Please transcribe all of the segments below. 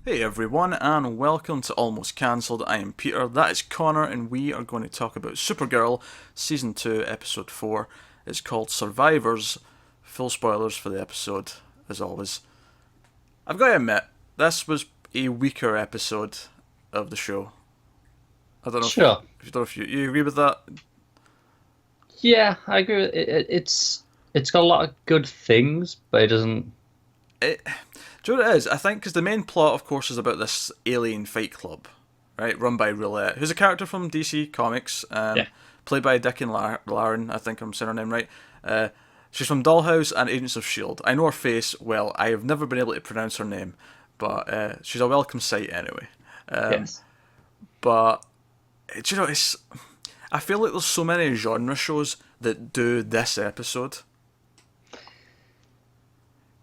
Hey everyone, and welcome to Almost Cancelled. I am Peter, that is Connor, and we are going to talk about Supergirl, Season 2, Episode 4. It's called Survivors. Full spoilers for the episode, as always. I've got to admit, this was a weaker episode of the show. I don't know Sure. if you agree with that. Yeah, I agree. It's got a lot of good things, but it doesn't. It, do you know what it is? I think because the main plot, of course, is about this alien fight club, right? Run by Roulette, who's a character from DC Comics, Yeah. played by Laren. I think I'm saying her name right. She's from Dollhouse and Agents of Shield. I know her face well. I have never been able to pronounce her name, but she's a welcome sight anyway. Um, Yes. but do you know, it's. I feel like there's so many genre shows that do this episode.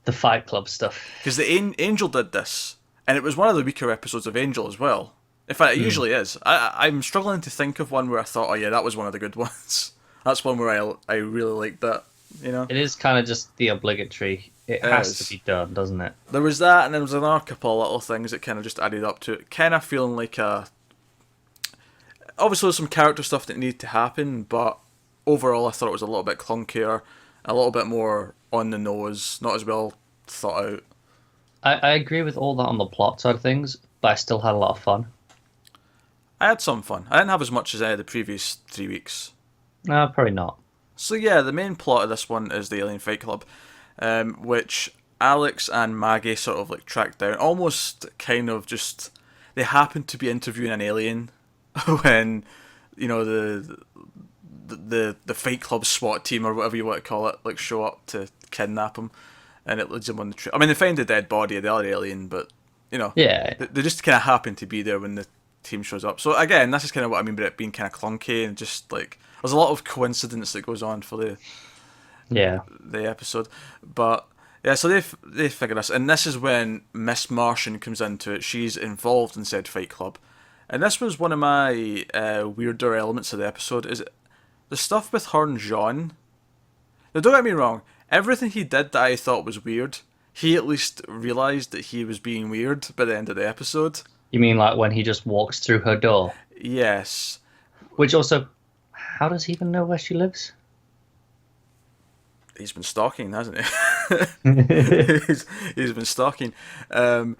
The Fight Club stuff. Because the Angel did this, and it was one of the weaker episodes of Angel as well. In fact, it Mm. usually is. I'm struggling to think of one where I thought, oh yeah, that was one of the good ones. That's one where I really liked that. You know, It is kind of just the obligatory. It it has to is. be done, doesn't it? There was that, and there was another couple of little things that kind of just added up to it. Kind of feeling like a. Obviously, there's some character stuff that needed to happen, but overall, I thought it was a little bit clunkier, a little bit more on the nose, not as well thought out. I agree with all that on the plot side of things, but I still had a lot of fun. I had some fun. I didn't have as much as I had the previous 3 weeks. No, probably not. So yeah, the main plot of this one is the Alien Fight Club, which Alex and Maggie sort of like track down. Almost kind of just they happen to be interviewing an alien when the Fight Club SWAT team or whatever you want to call it like show up to kidnap him, and it leads them on the trip. I mean, they find the dead body of the other alien, but you know Yeah. they just kind of happen to be there when the team shows up. So again, that's just kind of what I mean by it being kind of clunky and just like there's a lot of coincidence that goes on for Yeah. the episode. But yeah, so they figure this, and this is when Miss Martian comes into it. She's involved in said Fight Club, and this was one of my weirder elements of the episode. Is the stuff with her and John. Now, don't get me wrong. Everything he did that I thought was weird, he at least realized that he was being weird by the end of the episode. You mean like when he just walks through her door? Yes, Which also, how does he even know where she lives? he's been stalking, hasn't he? Yeah, he's been stalking. Um,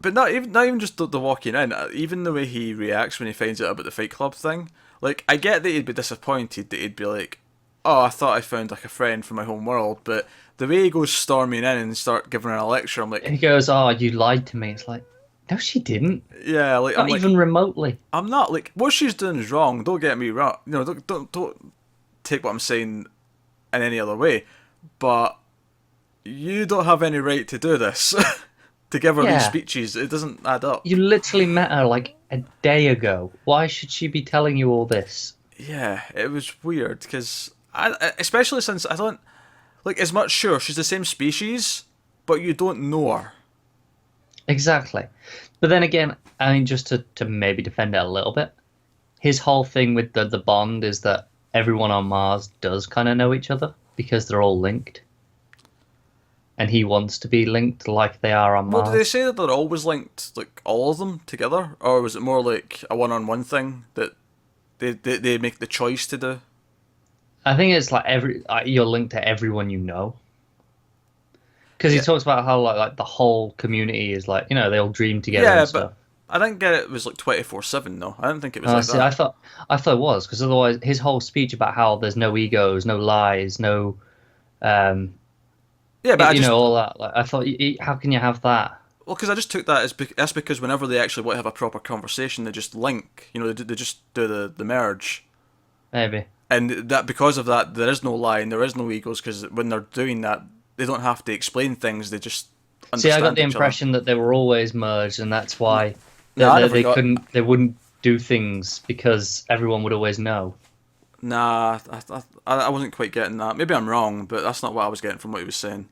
but not even just the walking in, even the way he reacts when he finds out about the Fight Club thing. Like, I get that he'd be disappointed, that he'd be like, "Oh, I thought I found like a friend from my home world," but the way he goes storming in and start giving her a lecture, I'm like, he goes, "Oh, you lied to me." It's like, no, she didn't. yeah, like I'm Not like, even remotely. I'm not like what she's doing is wrong. Don't get me wrong. Don't take what I'm saying in any other way, but you don't have any right to do this. To give her these Yeah, speeches, it doesn't add up. you literally met her like a day ago. Why should she be telling you all this? Yeah, it was weird because especially since I don't like as much. Sure, she's the same species, but you don't know her. Exactly. But then again, I mean, just to maybe defend it a little bit, his whole thing with the bond is that everyone on Mars does kind of know each other because they're all linked. And he wants to be linked like they are on Well, did they Mars. say that they're always linked, like all of them together, or was it more like a one-on-one thing that they make the choice to do? I think it's like you're linked to everyone you know. Because he Yeah, talks about how like the whole community is like, they all dream together yeah, and but stuff. I didn't get it was like 24/7 though. I didn't think it was like See, that. I thought it was because otherwise his whole speech about how there's no egos, no lies, no, um, Yeah, but I just all that. Like I thought, how can you have that? well, because I just took that as that's because whenever they actually want to have a proper conversation, they just link. They just do the merge, Maybe. and that because of that, there is no lie and there is no egos because when they're doing that, they don't have to explain things. They just See, I got understand the each other. impression that they were always merged, and that's why No, I never they got. couldn't, they wouldn't do things because everyone would always know. Nah, I wasn't quite getting that. Maybe I'm wrong, but that's not what I was getting from what he was saying.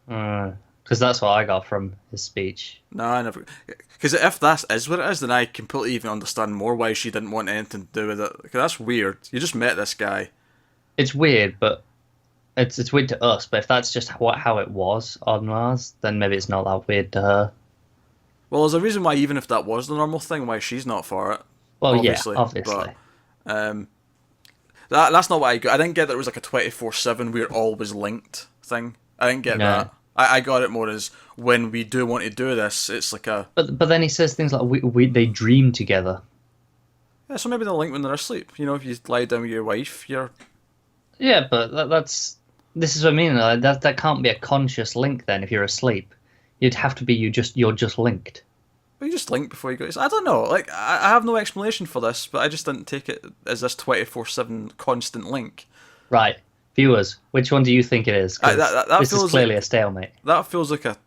Because that's what I got from his speech. No, I never. Because if that is what it is, then I completely even understand more why she didn't want anything to do with it. 'Cause that's weird. You just met this guy. It's weird, but it's weird to us. But if that's just how it was on Mars, then maybe it's not that weird to her. Well, there's a reason why, even if that was the normal thing, why she's not for it. Well, Obviously, yeah, obviously. But that's not what I got. I didn't get that it was like a 24/7 we're always linked thing. I didn't get that. I got it more as when we do want to do this, it's like a... But then he says things like they dream together. Yeah, so maybe they'll link when they're asleep. You know, if you lie down with your wife, you're... Yeah, but that's this is what I mean. That can't be a conscious link then. If you're asleep, you'd have to be you're just linked. Well, you just link before you go. I don't know. Like, I have no explanation for this, but I just didn't take it as this 24/7 constant link. Right, viewers, which one do you think it is? 'Cause this is clearly a stalemate. That feels like a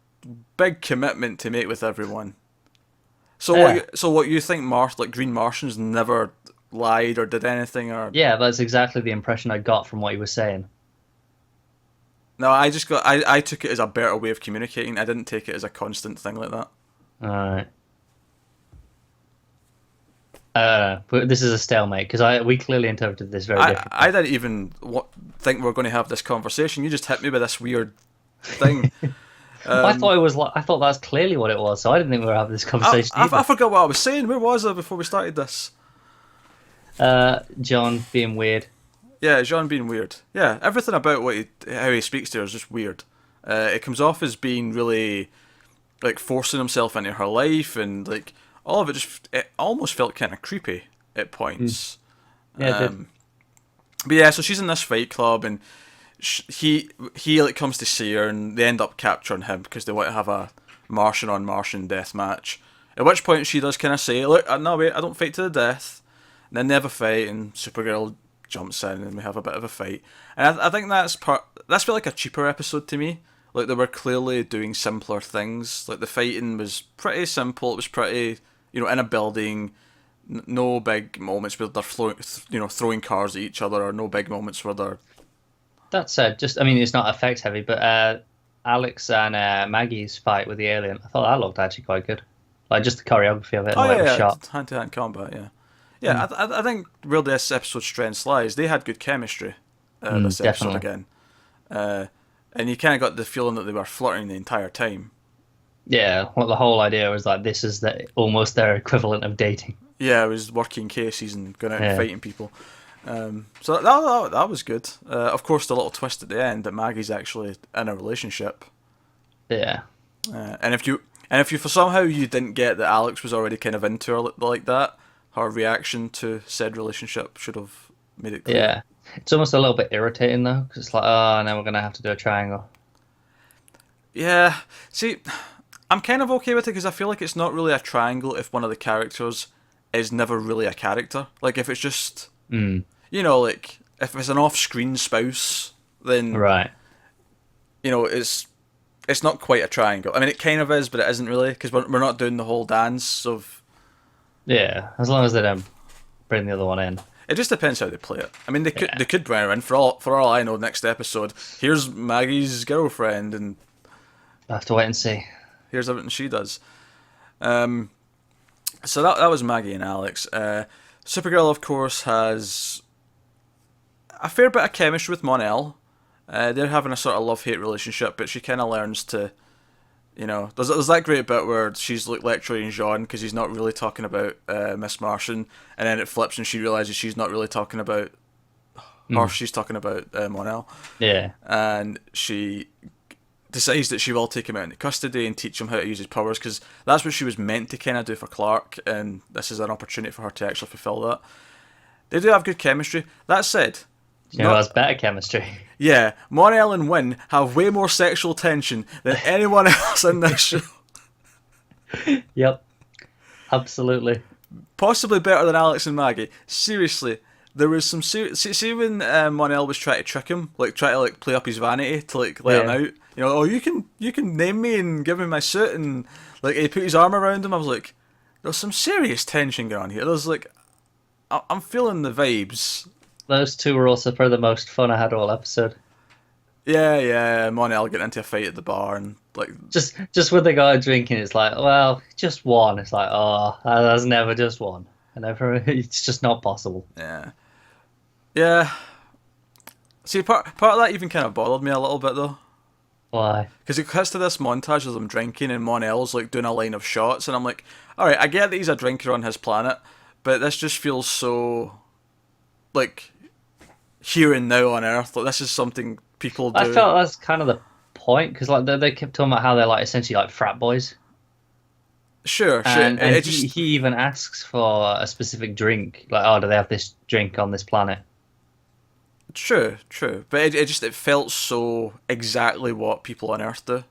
big commitment to make with everyone. So Yeah. what you think? Green Martians never lied or did anything, or... Yeah, that's exactly the impression I got from what he was saying. No, I just got... I took it as a better way of communicating. I didn't take it as a constant thing like that. Alright. But this is a stalemate because we clearly interpreted this very differently. I didn't even think we were going to have this conversation. You just hit me with this weird thing. I thought that's clearly what it was, so I didn't think we were having this conversation. I forgot what I was saying. Where was I before we started this? John being weird. Yeah, John being weird. Yeah, everything about how he speaks to her is just weird. It comes off as being really, like, forcing himself into her life, and like all of it almost felt kind of creepy at points. Yeah, it did. But yeah, so she's in this fight club, and he like comes to see her, and they end up capturing him because they want to have a Martian on Martian death match. At which point she does kind of say, "Look, no wait, I don't fight to the death." And then they have a fight, and Supergirl jumps in, and we have a bit of a fight. And I think that's felt like a cheaper episode to me. Like, they were clearly doing simpler things. Like, the fighting was pretty simple. It was pretty, in a building. No big moments where they're throwing cars at each other, or no big moments where they're... That said, it's not effects heavy, but Alex and Maggie's fight with the alien, I thought that looked actually quite good. Like, just the choreography of it and the way it was shot. Hand-to-hand combat, yeah. Yeah, I think where this episode's strength lies, they had good chemistry this episode definitely. again. And you kind of got the feeling that they were flirting the entire time. Yeah, well, the whole idea was like this is almost their equivalent of dating. Yeah, it was working cases and going out and fighting people. So that was good. Of course, the little twist at the end that Maggie's actually in a relationship. Yeah. And if you for somehow you didn't get that Alex was already kind of into her like that, her reaction to said relationship should have made it clear. Yeah. It's almost a little bit irritating though, because it's like, oh, now we're gonna have to do a triangle. Yeah. See, I'm kind of okay with it because I feel like it's not really a triangle if one of the characters is never really a character. Like, if it's just, like, if it's an off-screen spouse, then right. It's not quite a triangle. I mean, it kind of is, but it isn't really, because we're not doing the whole dance of... Yeah, as long as they don't bring the other one in. It just depends how they play it. I mean, they could bring her in. For all I know, next episode, here's Maggie's girlfriend, and I have to wait and see. Here's everything she does. So that was Maggie and Alex. Supergirl, of course, has a fair bit of chemistry with Mon-El. They're having a sort of love-hate relationship, but she kind of learns to, there's that great bit where she's like lecturing Jean because he's not really talking about Miss Martian, and then it flips and she realizes she's not really talking about her, she's talking about Mon-El. Yeah. And she decides that she will take him out into custody and teach him how to use his powers, because that's what she was meant to kind of do for Clark, and this is an opportunity for her to actually fulfill that. They do have good chemistry. That said... Who has better chemistry? Yeah, Mon-El and Wynn have way more sexual tension than anyone else in this show. Yep, absolutely. Possibly better than Alex and Maggie. Seriously, there was some see when Mon-El was trying to trick him, like try to like play up his vanity to like let him out. You can name me and give me my suit, and like he put his arm around him. I was like, there's some serious tension going on here. There's like, I'm feeling the vibes. Those two were also probably the most fun I had all episode. Yeah, Mon-El getting into a fight at the bar, and like just with the guy drinking, it's like, well, just one. It's like, oh, that's never just one, and it's just not possible. Yeah. See, part of that even kind of bothered me a little bit though. Why? Because it cuts to this montage of them drinking, and Mon-el's like doing a line of shots, and I'm like, all right, I get that he's a drinker on his planet, but this just feels so like here and now on Earth. Like this is something people I do. felt that's kind of the point because like they kept talking about how they're like essentially like frat boys, Sure, sure. and It he just even asks for a specific drink. Like, oh, do they have this drink on this planet? true, true. But it felt so exactly what people on Earth do.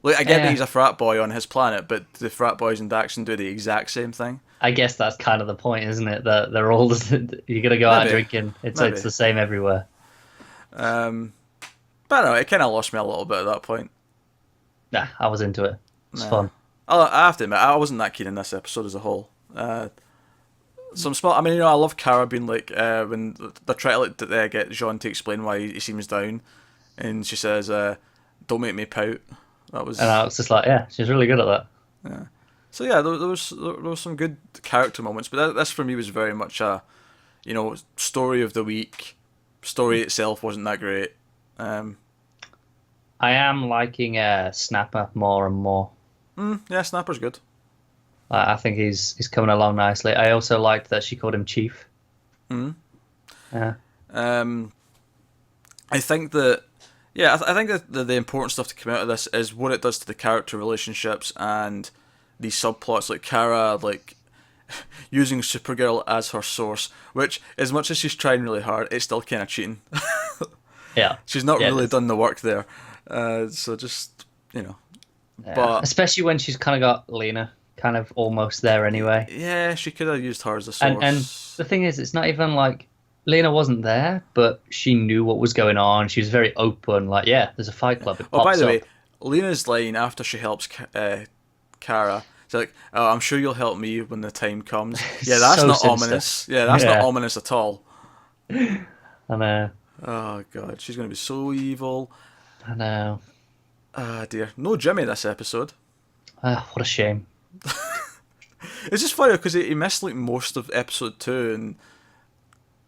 Like I get that Yeah, he's a frat boy on his planet, but the frat boys in Daxon do the exact same thing. I guess that's kind of the point, isn't it? That they're all you're gonna go out Maybe, drinking. It's maybe. the same everywhere. Um, but I don't know, it kind of lost me a little bit at that point. Nah, I was into it. It's Nah. fun. I have to admit, I wasn't that keen in this episode as a whole. Some small. I mean, I love Kara being like when they're trying to like, get Jean to explain why he seems down, and she says, "Don't make me pout." That was. And I was just like, yeah, she's really good at that. Yeah. So yeah, there was some good character moments, but this for me was very much a, story of the week. Story itself wasn't that great. Um, I am liking Snapper more and more. yeah, Snapper's good. I think he's coming along nicely. I also liked that she called him Chief. Mm. Yeah. I think that, yeah, I think that the important stuff to come out of this is what it does to the character relationships and the subplots, like Kara, like using Supergirl as her source, which, as much as she's trying really hard, it's still kind of cheating. Yeah. She's not Yeah, really done the work there. So just, yeah. but Especially when she's kind of got Lena kind of almost there anyway. yeah, she could have used her as a source. And the thing is, it's not even like Lena wasn't there, but she knew what was going on. She was very open. Like, yeah, there's a fight club. It Oh, by pops the up. way, Lena's line after she helps Kara, it's like, "Oh, I'm sure you'll help me when the time comes." Yeah, that's So not sinister. ominous. Yeah, that's not Yeah. ominous at all. I know. Oh god, she's gonna be so evil. I know. Ah dear, no Jimmy this episode. What a shame. It's just funny because he missed like most of episode 2 and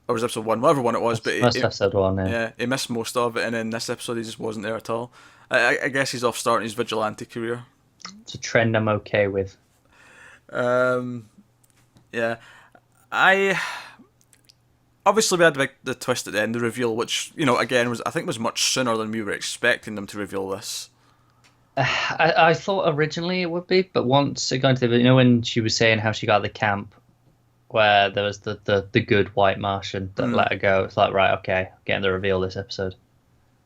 or was it episode 1, whatever one it was. But Must have said one. Yeah. yeah, he missed most of it, and then this episode he just wasn't there at all. I guess he's off starting his vigilante career. It's a trend I'm okay with. Yeah, I obviously we had the twist at the end, the reveal, which again was much sooner than we were expecting them to reveal this. I thought originally it would be, but once it got into when she was saying how she got the camp where there was the good white Martian that let her go, it's like, right, okay, getting the reveal this episode.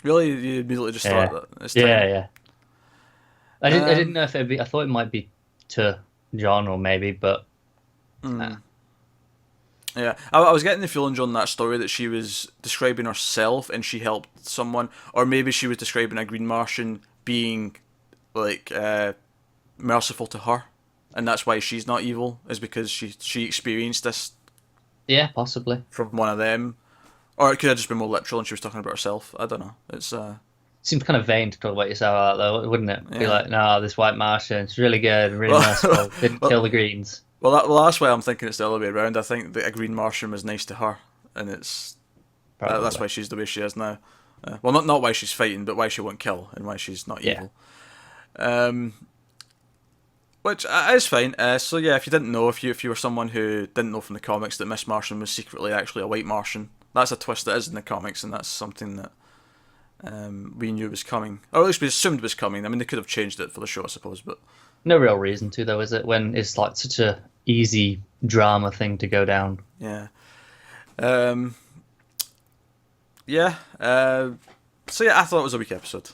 Really, you immediately just Yeah. thought that it's time. Yeah. I didn't know if it'd be. I thought it might be to John or maybe, but Yeah, I was getting the feeling during that story that she was describing herself and she helped someone, or maybe she was describing a Green Martian being like merciful to her, and that's why she's not evil, is because she experienced this yeah, possibly. from one of them, or it could have just been more literal and she was talking about herself. I don't know. It's Seems kind of vain to talk about yourself like that, though, wouldn't it? Be Yeah. like, no, this white Martian, it's really good, really merciful, didn't kill the Greens. well, that's why I'm thinking it's the other way around. I think that a Green Martian was nice to her, and it's Probably. that's why she's the way she is now. Well, not why she's fighting, but why she won't kill and why she's not Yeah. evil. Which is fine. So yeah, if you didn't know, if you were someone who didn't know from the comics that Miss Martian was secretly actually a white Martian, that's a twist that is in the comics, and that's something that we knew was coming, or at least we assumed was coming. I mean, they could have changed it for the show, I suppose, but No real reason to, though, is it? When it's like such a easy drama thing to go down. yeah. Yeah. So yeah, I thought it was a weak episode.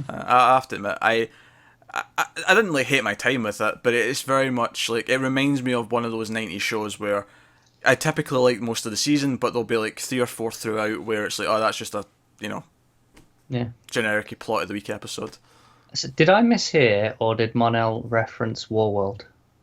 I have to admit, I didn't like hate my time with it, but it's very much like it reminds me of one of those 90s shows where I typically like most of the season, but there'll be like 3 or 4 throughout where it's like, oh, that's just a Yeah. generic plot of the week episode. So did I mishear, or did mon-el reference Warworld?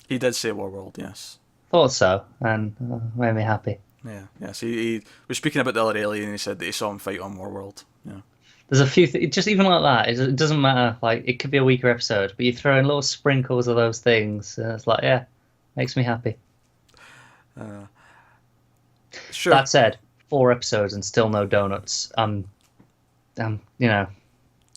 He did say Warworld, yes. Thought so, and made me happy. Yeah, yes. He was speaking about the other alien, and he said that he saw him fight on Warworld. Yeah. There's a few just even like that. It doesn't matter. Like, it could be a weaker episode, but you throw in little sprinkles of those things, and it's like, yeah, makes me happy. Sure. That said, 4 episodes and still no donuts. I'm getting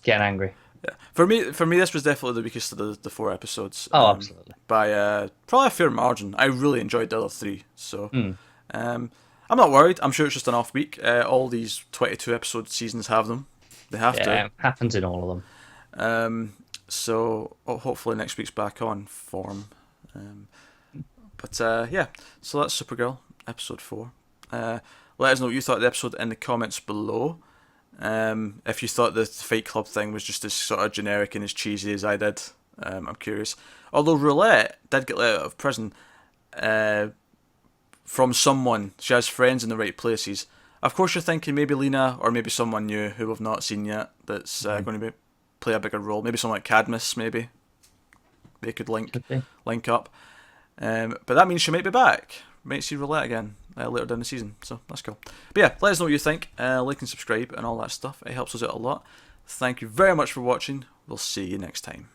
angry. Yeah, for me, this was definitely the weakest of the 4 episodes. Oh, absolutely. By probably a fair margin. I really enjoyed the other 3, so Mm. um, I'm not worried. I'm sure it's just an off week. All these 22 episode seasons have them. They have Yeah, to. it happens in all of them. So hopefully next week's back on form. But yeah, so that's Supergirl episode 4. Let us know what you thought of the episode in the comments below. If you thought the Fight Club thing was just as sort of generic and as cheesy as I did, I'm curious. Although Roulette did get let out of prison from someone. She has friends in the right places. Of course, you're thinking maybe Lena or maybe someone new who we've not seen yet that's going to play a bigger role. Maybe someone like Cadmus, maybe. They could link up. But that means she might be back. Might see Roulette again later down the season. So that's cool. But yeah, let us know what you think. Like and subscribe and all that stuff. It helps us out a lot. Thank you very much for watching. We'll see you next time.